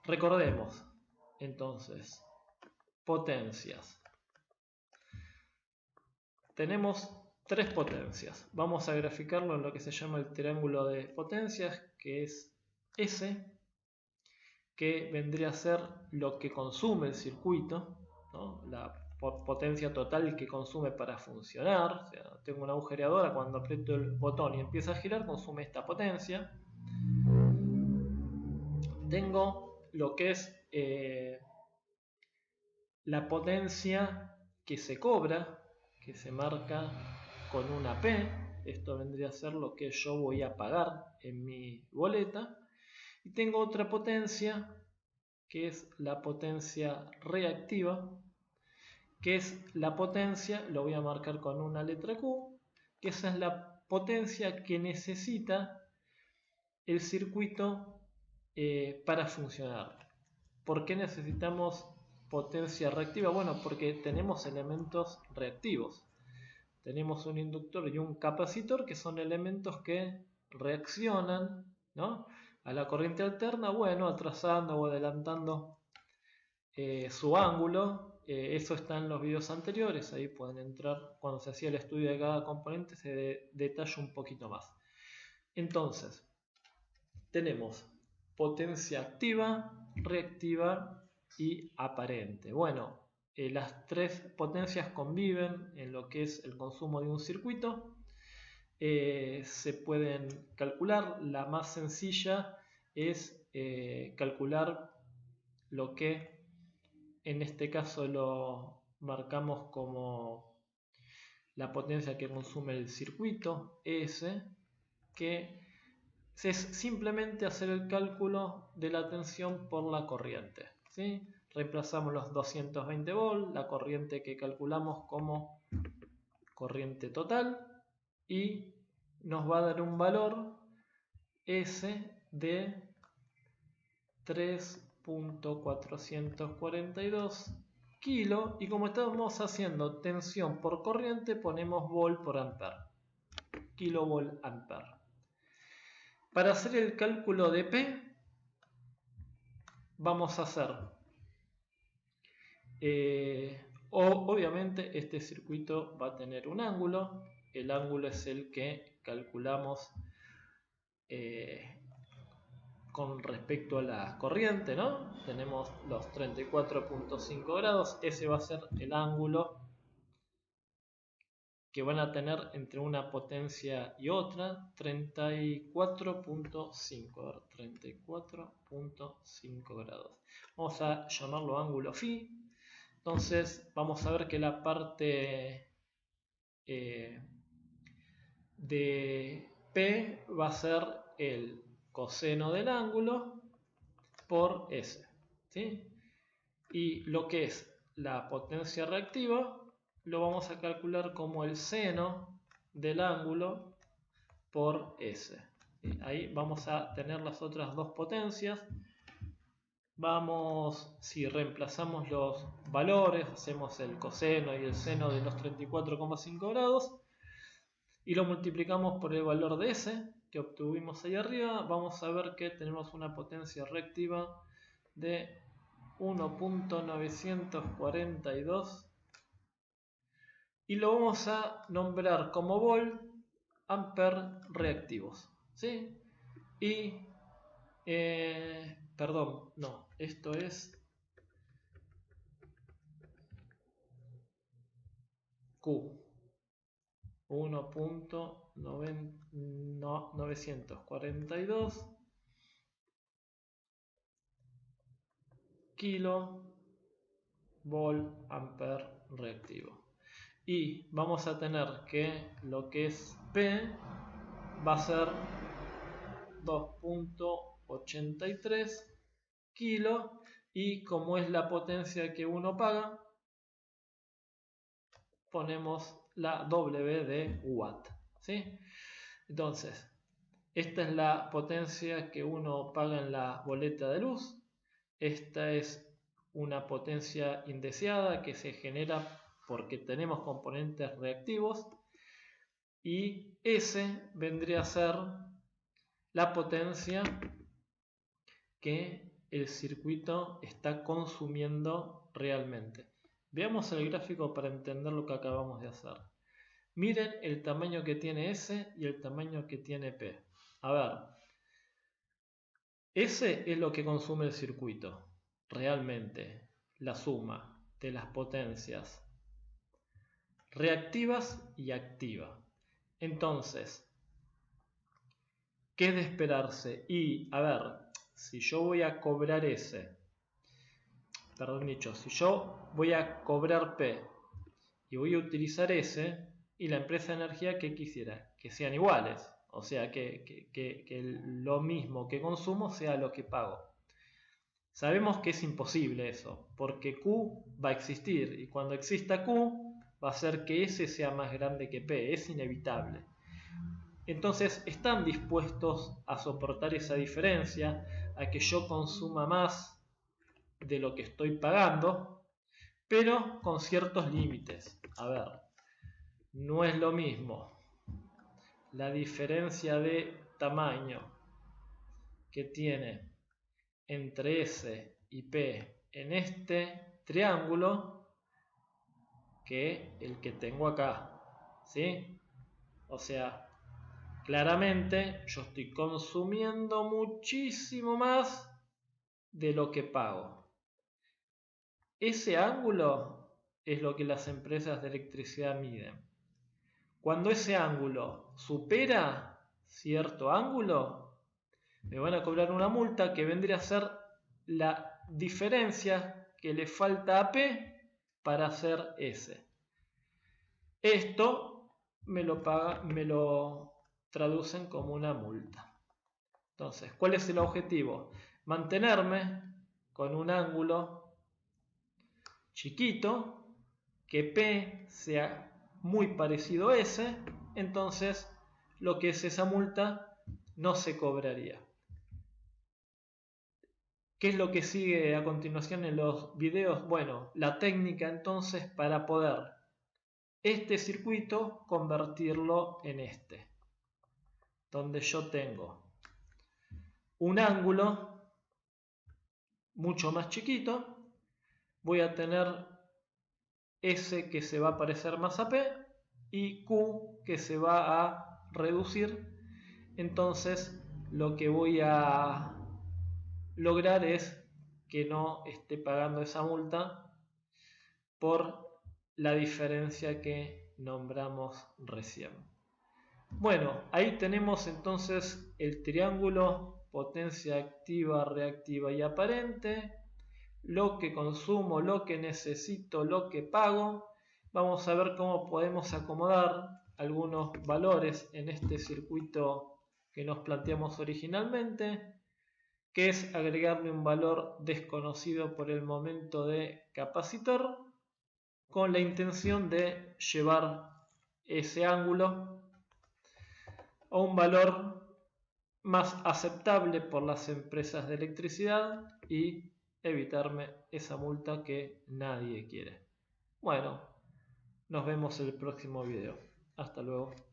Recordemos, entonces, potencias. Tenemos tres potencias. Vamos a graficarlo en lo que se llama el triángulo de potencias, que es S, que vendría a ser lo que consume el circuito, ¿no? La potencia total que consume para funcionar. O sea, tengo una agujereadora, cuando aprieto el botón y empieza a girar, consume esta potencia. Tengo lo que es la potencia que se cobra, que se marca con una P. Esto vendría a ser lo que yo voy a pagar en mi boleta. Y tengo otra potencia, que es la potencia reactiva, que es la potencia, lo voy a marcar con una letra Q, que esa es la potencia que necesita el circuito para funcionar. ¿Por qué necesitamos potencia reactiva? Bueno, porque tenemos elementos reactivos. Tenemos un inductor y un capacitor, que son elementos que reaccionan, ¿no?, a la corriente alterna, bueno, atrasando o adelantando su ángulo. Eso está en los videos anteriores, ahí pueden entrar. Cuando se hacía el estudio de cada componente se detalla un poquito más. Entonces, tenemos potencia activa, reactiva y aparente. Bueno, las tres potencias conviven en lo que es el consumo de un circuito. Se pueden calcular. La más sencilla es calcular lo que en este caso lo marcamos como la potencia que consume el circuito, S, que es simplemente hacer el cálculo de la tensión por la corriente, ¿sí? Reemplazamos los 220 volts, la corriente que calculamos como corriente total, y nos va a dar un valor S de 3.442 kilo, y como estamos haciendo tensión por corriente, ponemos volt por ampere, kilovolt ampere. Para hacer el cálculo de P, vamos a hacer, obviamente este circuito va a tener un ángulo. El ángulo es el que calculamos con respecto a la corriente, ¿no? Tenemos los 34.5 grados. Ese va a ser el ángulo que van a tener entre una potencia y otra, 34.5 grados. Vamos a llamarlo ángulo phi. Entonces vamos a ver que la parte de P va a ser el coseno del ángulo por S, ¿sí? Y lo que es la potencia reactiva lo vamos a calcular como el seno del ángulo por S. Ahí vamos a tener las otras dos potencias. Si reemplazamos los valores, hacemos el coseno y el seno de los 34.5 grados y lo multiplicamos por el valor de S que obtuvimos ahí arriba, vamos a ver que tenemos una potencia reactiva de 1.942 y lo vamos a nombrar como volt ampere reactivos, ¿sí? Y perdón, no, esto es Q, 1.942 kilo volt ampere reactivo. Y vamos a tener que lo que es P va a ser 2.83 kilos, y como es la potencia que uno paga, ponemos la W de watt, ¿sí? Entonces, esta es la potencia que uno paga en la boleta de luz. Esta es una potencia indeseada que se genera porque tenemos componentes reactivos, y S vendría a ser la potencia que el circuito está consumiendo realmente. Veamos el gráfico para entender lo que acabamos de hacer. Miren el tamaño que tiene S y el tamaño que tiene P. A ver, S es lo que consume el circuito, realmente, la suma de las potencias reactivas y activas. Entonces, ¿qué es de esperarse? Y, a ver, si yo voy a cobrar S, perdón dicho, si yo voy a cobrar P y voy a utilizar S, y la empresa de energía que quisiera, que sean iguales, o sea, que lo mismo que consumo sea lo que pago. Sabemos que es imposible eso, porque Q va a existir, y cuando exista Q, va a hacer que S sea más grande que P, es inevitable. Entonces, ¿están dispuestos a soportar esa diferencia, a que yo consuma más de lo que estoy pagando, pero con ciertos límites? A ver, no es lo mismo la diferencia de tamaño que tiene entre S y P en este triángulo que el que tengo acá, ¿sí? O sea, claramente yo estoy consumiendo muchísimo más de lo que pago. Ese ángulo es lo que las empresas de electricidad miden. Cuando ese ángulo supera cierto ángulo, me van a cobrar una multa que vendría a ser la diferencia que le falta a P para hacer S. Esto me lo traducen como una multa. Entonces, ¿cuál es el objetivo? Mantenerme con un ángulo chiquito, que P sea muy parecido a S, entonces lo que es esa multa no se cobraría. ¿Qué es lo que sigue a continuación en los videos? Bueno, la técnica entonces para poder este circuito convertirlo en este, donde yo tengo un ángulo mucho más chiquito, voy a tener S que se va a parecer más a P y Q que se va a reducir. Entonces lo que voy a lograr es que no esté pagando esa multa por la diferencia que nombramos recién. Bueno, ahí tenemos entonces el triángulo potencia activa, reactiva y aparente, lo que consumo, lo que necesito, lo que pago. Vamos a ver cómo podemos acomodar algunos valores en este circuito que nos planteamos originalmente, que es agregarle un valor desconocido por el momento de capacitor, con la intención de llevar ese ángulo a un valor más aceptable por las empresas de electricidad y evitarme esa multa que nadie quiere. Bueno, nos vemos en el próximo video. Hasta luego.